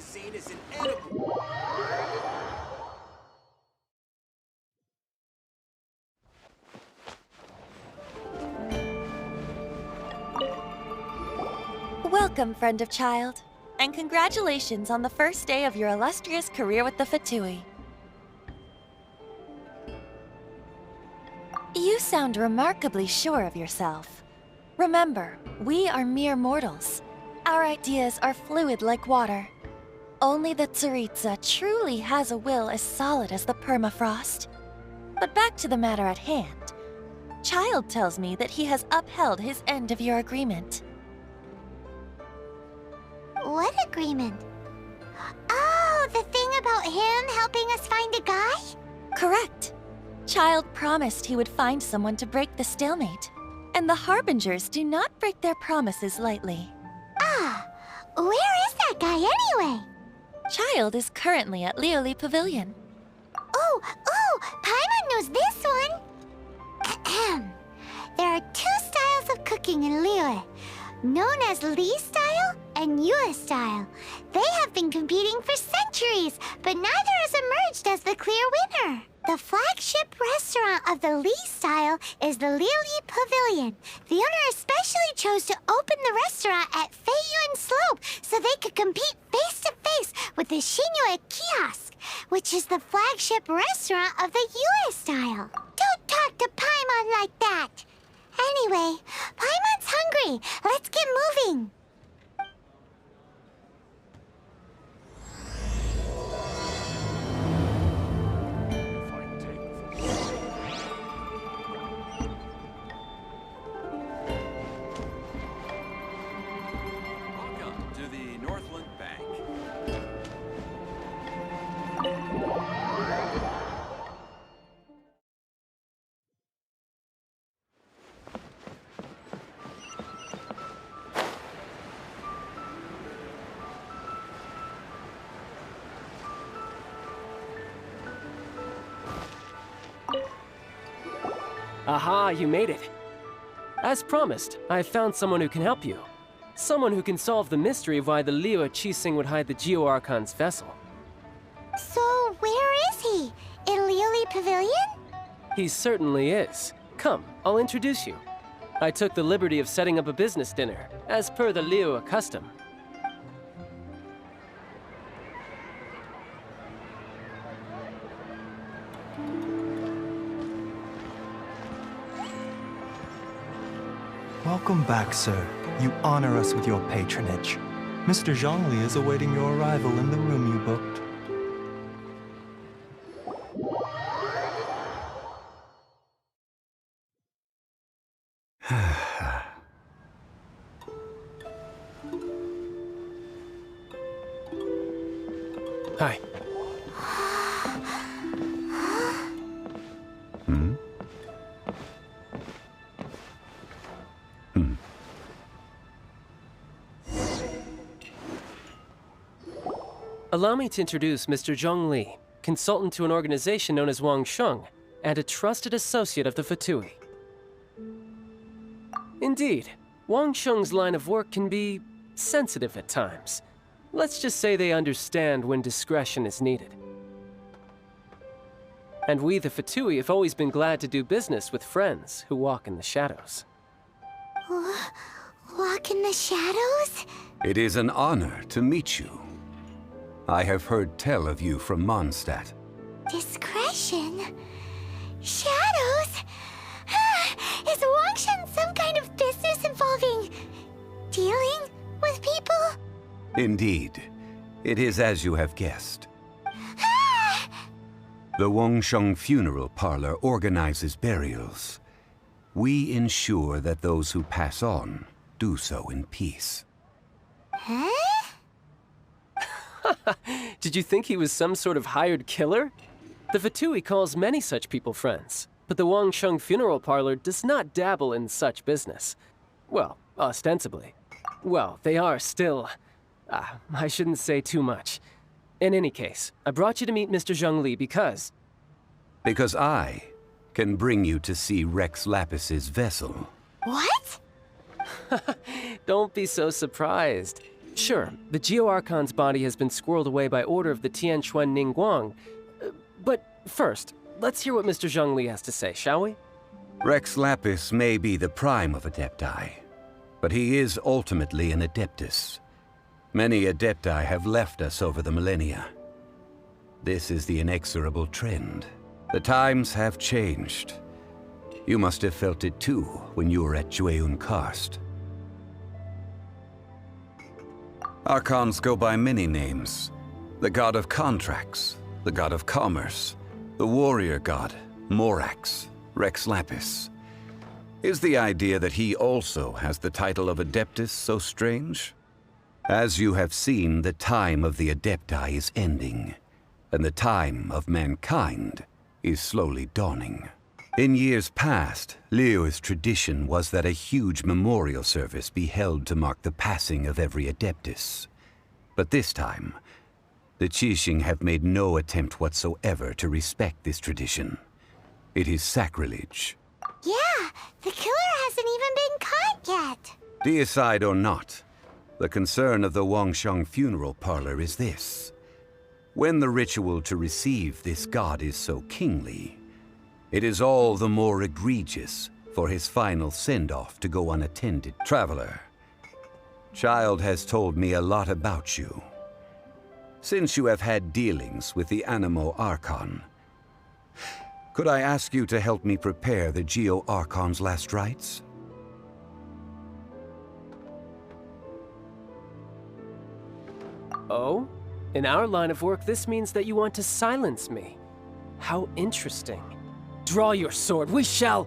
cuisine is inedible. Welcome, friend of child, and congratulations on the first day of your illustrious career with the Fatui. You sound remarkably sure of yourself. Remember, we are mere mortals. Our ideas are fluid like water. Only the Tsaritsa truly has a will as solid as the permafrost. But back to the matter at hand. Child tells me that he has upheld his end of your agreement. What agreement? Oh, the thing about him helping us find a guy? Correct. Child promised he would find someone to break the stalemate. And the Harbingers do not break their promises lightly. Ah, where is that guy anyway? Child is currently at Lioli Pavilion. Oh, Paimon knows this one. Ahem. There are two styles of cooking in Lioli, known as Li style and Yue style. They have been competing for centuries, but neither has emerged as the clear winner. The flagship restaurant of the Li style is the Lioli Pavilion. The owner especially chose to open the restaurant at Feiyuan Slope so they could compete face-to-face with the Shinue Kiosk, which is the flagship restaurant of the Yue style. Don't talk to Paimon like that! Anyway, Paimon's hungry. Let's get moving. Welcome to the Northland Bank. Aha, you made it. As promised, I found someone who can help you. Someone who can solve the mystery of why the Liu Qixing would hide the Geo-Archon's vessel. So, where is he? In Lioli Pavilion? He certainly is. Come, I'll introduce you. I took the liberty of setting up a business dinner, as per the Liu custom. Welcome back, sir. You honor us with your patronage. Mr. Zhongli is awaiting your arrival in the room you booked. Hi. Allow me to introduce Mr. Zhong Li, consultant to an organization known as Wang Sheng, and a trusted associate of the Fatui. Indeed, Wang Sheng's line of work can be sensitive at times. Let's just say they understand when discretion is needed. And we, the Fatui, have always been glad to do business with friends who walk in the shadows. Walk in the shadows? It is an honor to meet you. I have heard tell of you from Mondstadt. Discretion? Shadows? Is Wangshan some kind of business involving dealing with people? Indeed. It is as you have guessed. The Wangsheng Funeral Parlor organizes burials. We ensure that those who pass on do so in peace. Huh? Did you think he was some sort of hired killer? The Fatui calls many such people friends, but the Wangsheng Funeral Parlor does not dabble in such business. Well, ostensibly. Well, they are still... I shouldn't say too much. In any case, I brought you to meet Mr. Zhong Li because... Because I can bring you to see Rex Lapis's vessel. What? Don't be so surprised. Sure, the Geo-Archon's body has been squirreled away by order of the Tianquan Ningguang. But first, let's hear what Mr. Zhongli has to say, shall we? Rex Lapis may be the prime of Adepti, but he is ultimately an Adeptus. Many Adepti have left us over the millennia. This is the inexorable trend. The times have changed. You must have felt it too when you were at Jueyun Karst. Archons go by many names. The god of contracts, the god of commerce, the warrior god, Morax, Rex Lapis. Is the idea that he also has the title of Adeptus so strange? As you have seen, the time of the Adepti is ending, and the time of mankind is slowly dawning. In years past, Liyue's tradition was that a huge memorial service be held to mark the passing of every Adeptus. But this time, the Qixing have made no attempt whatsoever to respect this tradition. It is sacrilege. Yeah, the killer hasn't even been caught yet. Deicide or not, the concern of the Wangsheng funeral parlor is this. When the ritual to receive this god is so kingly, it is all the more egregious for his final send-off to go unattended. Traveler, Child has told me a lot about you. Since you have had dealings with the Animo Archon, could I ask you to help me prepare the Geo-Archon's last rites? Oh? In our line of work, this means that you want to silence me. How interesting. Draw your sword, we shall...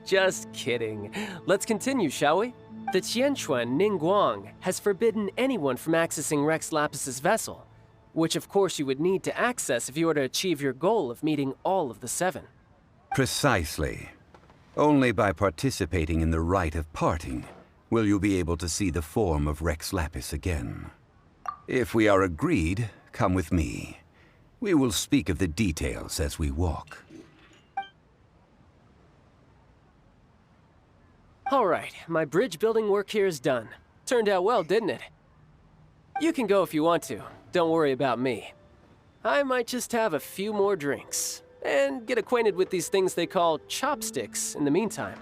Just kidding. Let's continue, shall we? The Tianquan Ningguang has forbidden anyone from accessing Rex Lapis's vessel, which of course you would need to access if you were to achieve your goal of meeting all of the 7. Precisely. Only by participating in the rite of parting will you be able to see the form of Rex Lapis again. If we are agreed, come with me. We will speak of the details as we walk. All right, my bridge building work here is done. Turned out well, didn't it? You can go if you want to. Don't worry about me. I might just have a few more drinks and get acquainted with these things they call chopsticks in the meantime.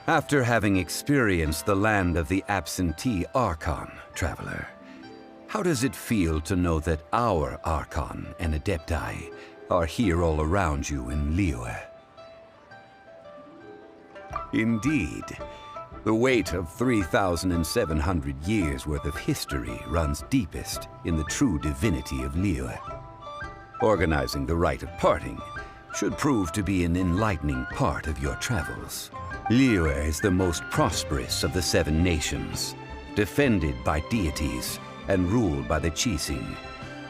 After having experienced the land of the absentee Archon, Traveler, how does it feel to know that our Archon and Adepti are here all around you in Liyue? Indeed, the weight of 3,700 years' worth of history runs deepest in the true divinity of Liyue. Organizing the rite of parting should prove to be an enlightening part of your travels. Liyue is the most prosperous of the 7 nations, defended by deities and ruled by the Qixing.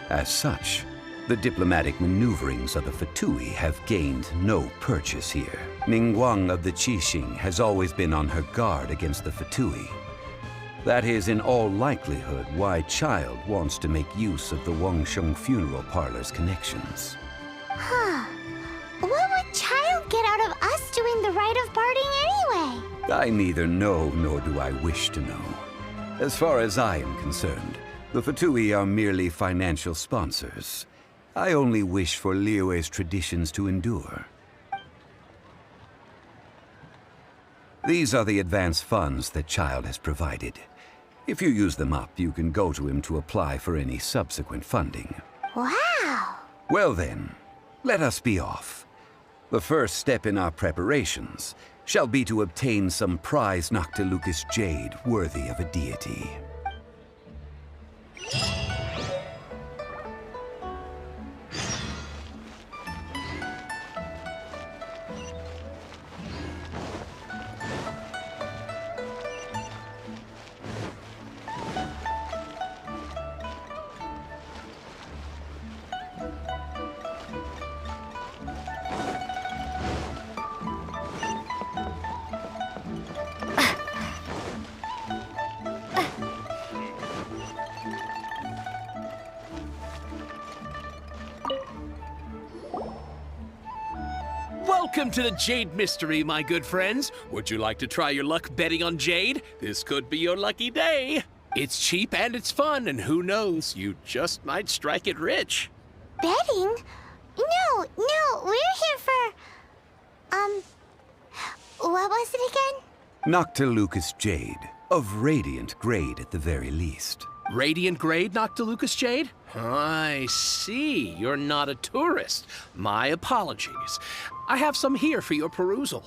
As such, the diplomatic maneuverings of the Fatui have gained no purchase here. Ningguang of the Qixing has always been on her guard against the Fatui. That is in all likelihood why Child wants to make use of the Wangsheng funeral parlor's connections. Huh. What would Child get out of us doing the rite of parting anyway? I neither know nor do I wish to know. As far as I am concerned, the Fatui are merely financial sponsors. I only wish for Liyue's traditions to endure. These are the advance funds that Child has provided. If you use them up, you can go to him to apply for any subsequent funding. Wow! Well then, let us be off. The first step in our preparations shall be to obtain some prize Noctilucus jade worthy of a deity. Welcome to the Jade Mystery, my good friends. Would you like to try your luck betting on Jade? This could be your lucky day. It's cheap and it's fun, and who knows, you just might strike it rich. Betting? No, we're here for... what was it again? Noctilucous Jade, of radiant grade at the very least. Radiant grade, Noctilucous Jade? I see. You're not a tourist. My apologies. I have some here for your perusal.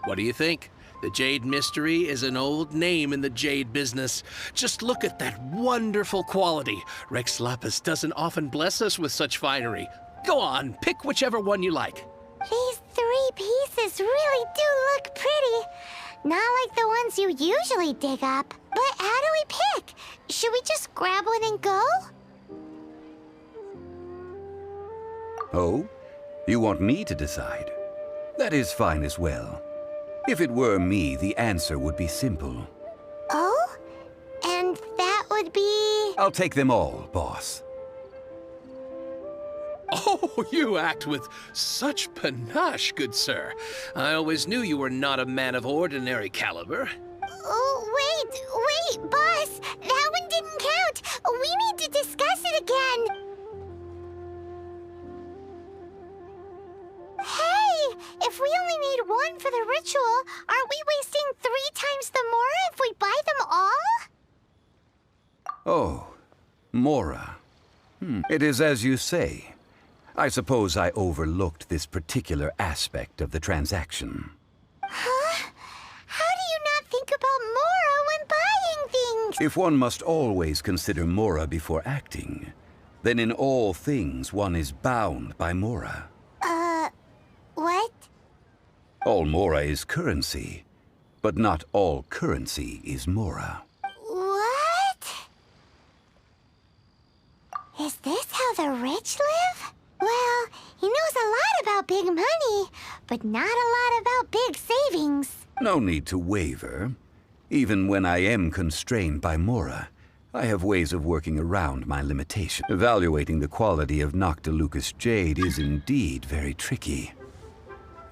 What do you think? The Jade Mystery is an old name in the jade business. Just look at that wonderful quality. Rex Lapis doesn't often bless us with such finery. Go on, pick whichever one you like. These 3 pieces really do look pretty. Not like the ones you usually dig up. But how do we pick? Should we just grab one and go? Oh? You want me to decide? That is fine as well. If it were me, the answer would be simple. Oh? And that would be... I'll take them all, boss. Oh, you act with such panache, good sir. I always knew you were not a man of ordinary caliber. Oh, wait, boss! That one didn't count! We need to discuss it again! Hey! If we only need one for the ritual, aren't we wasting 3 times the Mora if we buy them all? Oh, Mora. It is as you say. I suppose I overlooked this particular aspect of the transaction. Huh? How do you not think about Mora when buying things? If one must always consider Mora before acting, then in all things one is bound by Mora. What? All Mora is currency, but not all currency is Mora. What? Is this how the rich live? Well, he knows a lot about big money, but not a lot about big savings. No need to waver. Even when I am constrained by Mora, I have ways of working around my limitation. Evaluating the quality of Noctilucous Jade is indeed very tricky.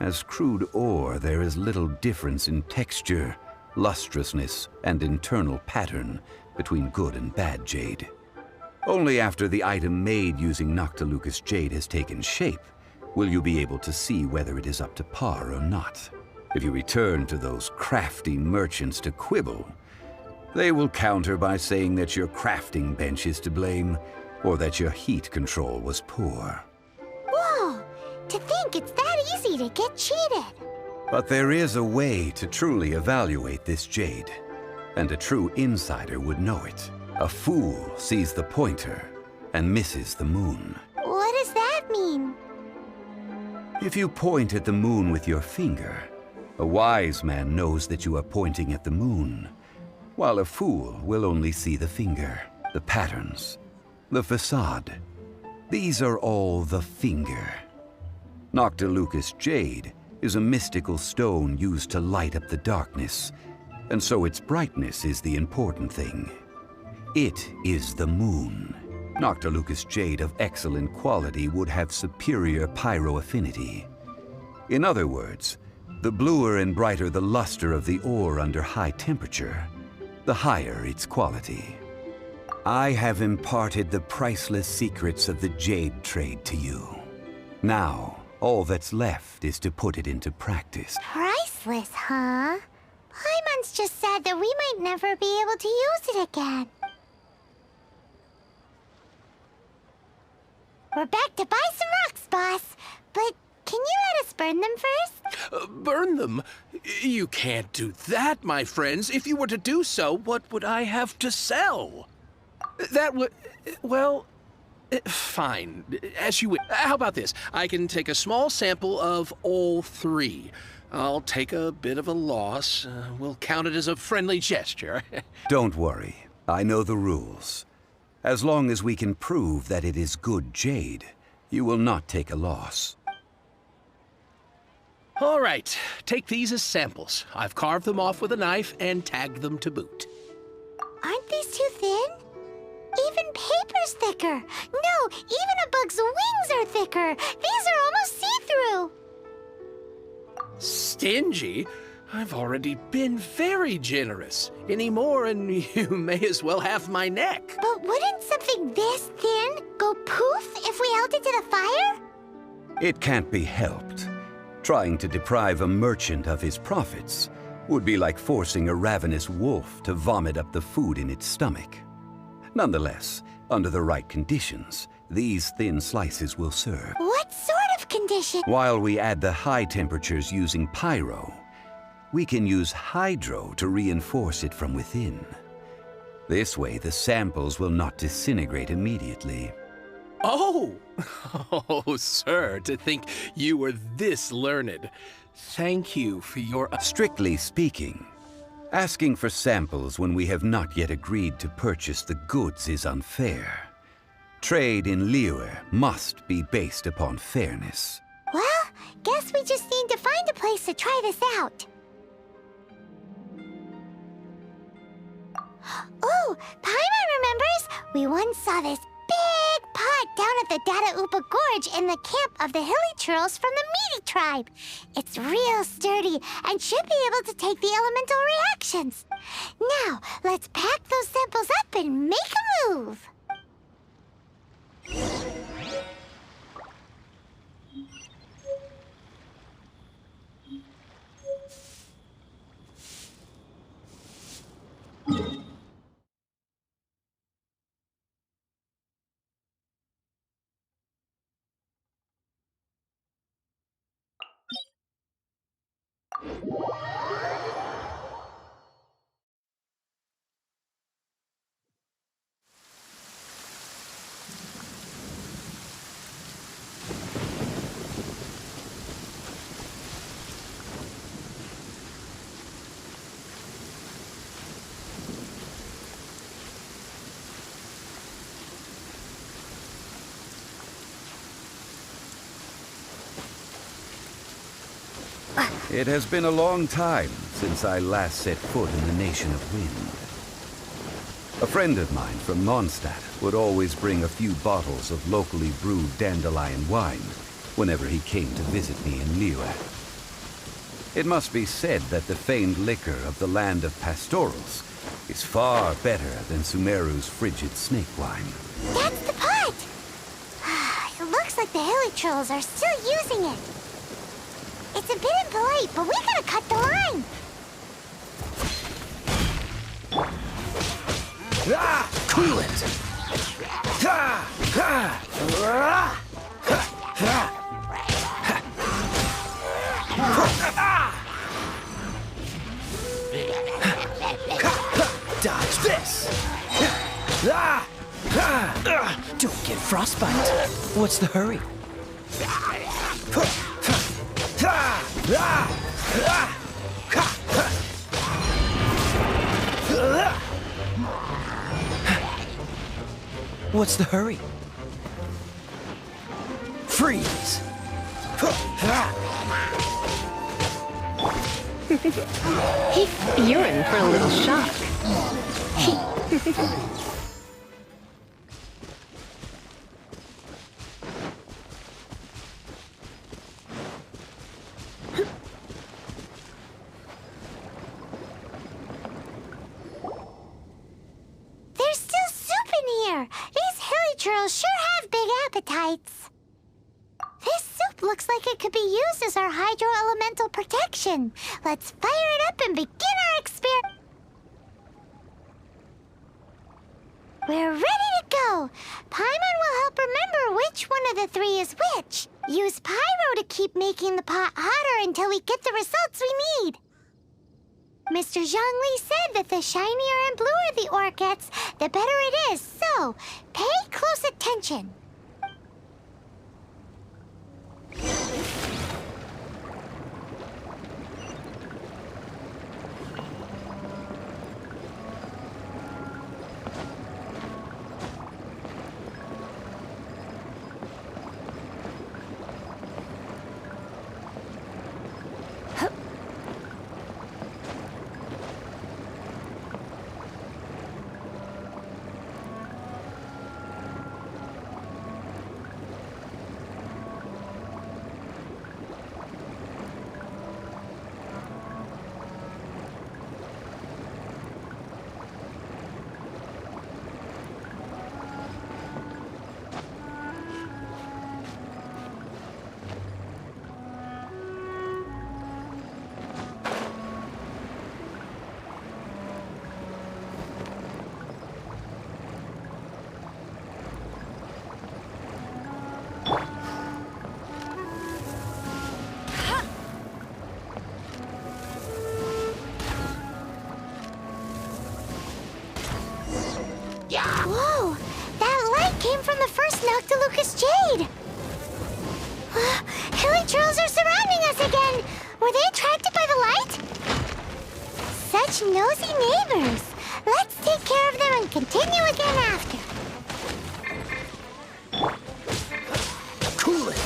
As crude ore, there is little difference in texture, lustrousness, and internal pattern between good and bad jade. Only after the item made using Noctilucous Jade has taken shape will you be able to see whether it is up to par or not. If you return to those crafty merchants to quibble, they will counter by saying that your crafting bench is to blame, or that your heat control was poor. Whoa! To think it's that easy to get cheated. But there is a way to truly evaluate this jade, and a true insider would know it. A fool sees the pointer and misses the moon. What does that mean? If you point at the moon with your finger, a wise man knows that you are pointing at the moon, while a fool will only see the finger, the patterns, the facade. These are all the finger. Noctilucous Jade is a mystical stone used to light up the darkness, and so its brightness is the important thing. It is the moon. Noctilucous Jade of excellent quality would have superior pyroaffinity. In other words, the bluer and brighter the luster of the ore under high temperature, the higher its quality. I have imparted the priceless secrets of the jade trade to you. Now, all that's left is to put it into practice. Priceless, huh? Paimon's just said that we might never be able to use it again. We're back to buy some rocks, boss. But can you let us burn them first? Burn them? You can't do that, my friends. If you were to do so, what would I have to sell? That would... well... fine. As you wish. How about this? I can take a small sample of all 3. I'll take a bit of a loss. We'll count it as a friendly gesture. Don't worry. I know the rules. As long as we can prove that it is good jade, you will not take a loss. All right. Take these as samples. I've carved them off with a knife and tagged them to boot. Aren't these too thin? Even paper's thicker. No, even a bug's wings are thicker. These are almost stingy. I've already been very generous. Any more and you may as well have my neck. But wouldn't something this thin go poof if we held it to the fire? It can't be helped. Trying to deprive a merchant of his profits would be like forcing a ravenous wolf to vomit up the food in its stomach. Nonetheless, under the right conditions, these thin slices will serve. What sort of condition? While we add the high temperatures using pyro, we can use hydro to reinforce it from within. This way, the samples will not disintegrate immediately. Oh! Oh, sir, to think you were this learned. Thank you for your... Strictly speaking, asking for samples when we have not yet agreed to purchase the goods is unfair. Trade in Liyue must be based upon fairness. Well, guess we just need to find a place to try this out. Oh, Paimon remembers! We once saw this big pot down at the Dada Upa Gorge in the camp of the hilly churls from the Meaty tribe. It's real sturdy and should be able to take the elemental reactions. Now, let's pack those samples up and make a move. It has been a long time since I last set foot in the Nation of Wind. A friend of mine from Mondstadt would always bring a few bottles of locally brewed dandelion wine whenever he came to visit me in Liyue. It must be said that the famed liquor of the land of pastorals is far better than Sumeru's frigid snake wine. That's the pot! It looks like the hilly trolls are still using it. It's a bit impolite, but we gotta cut the line. Cool it! Dodge this! Don't get frostbite. What's the hurry? What's the hurry? Freeze! You're in for a little shock. There's still soup in here. These hilly churls sure have big appetites. This soup looks like it could be used as our hydro-elemental protection. Let's fire it up and begin our experiment. We're ready to go. Paimon will help remember which one of the three is which. Use pyro to keep making the pot hotter until we get the results we need. Mr. Zhongli said that the shinier and bluer the ore gets, the better it is. So, pay close attention. Noctilucous Jade! Hilly trolls are surrounding us again! Were they attracted by the light? Such nosy neighbors! Let's take care of them and continue again after. Cool it.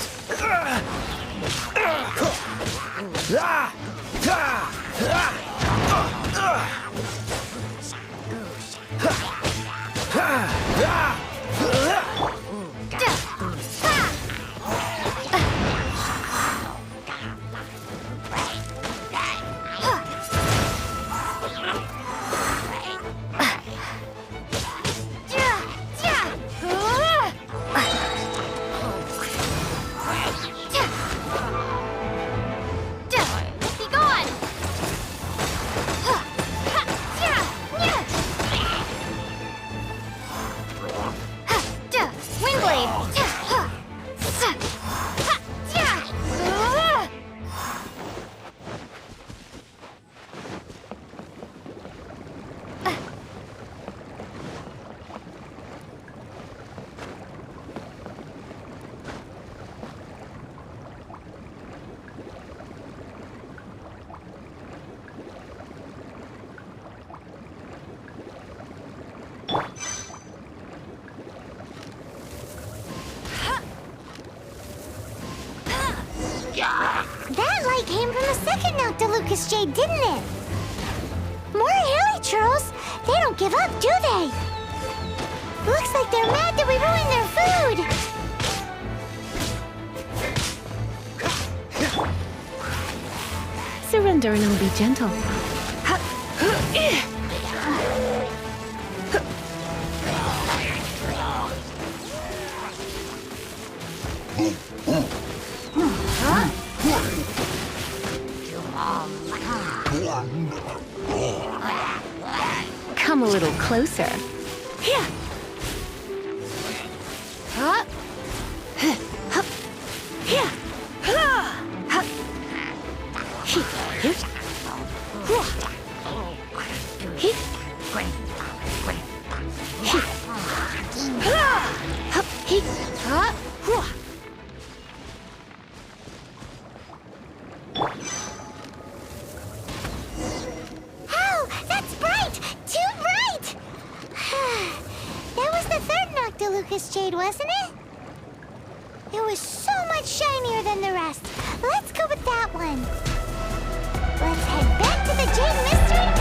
That light came from the second Noctilucous Jade, didn't it? More hilly trolls! They don't give up, do they? Looks like they're mad that we ruined their food! Surrender and I'll be gentle. Come a little closer. Here. Here. Oh, that's bright! Too bright! That was the third Noctilucous Jade, wasn't it? It was so much shinier than the rest. Let's go with that one. Let's head back to the Jade Mystery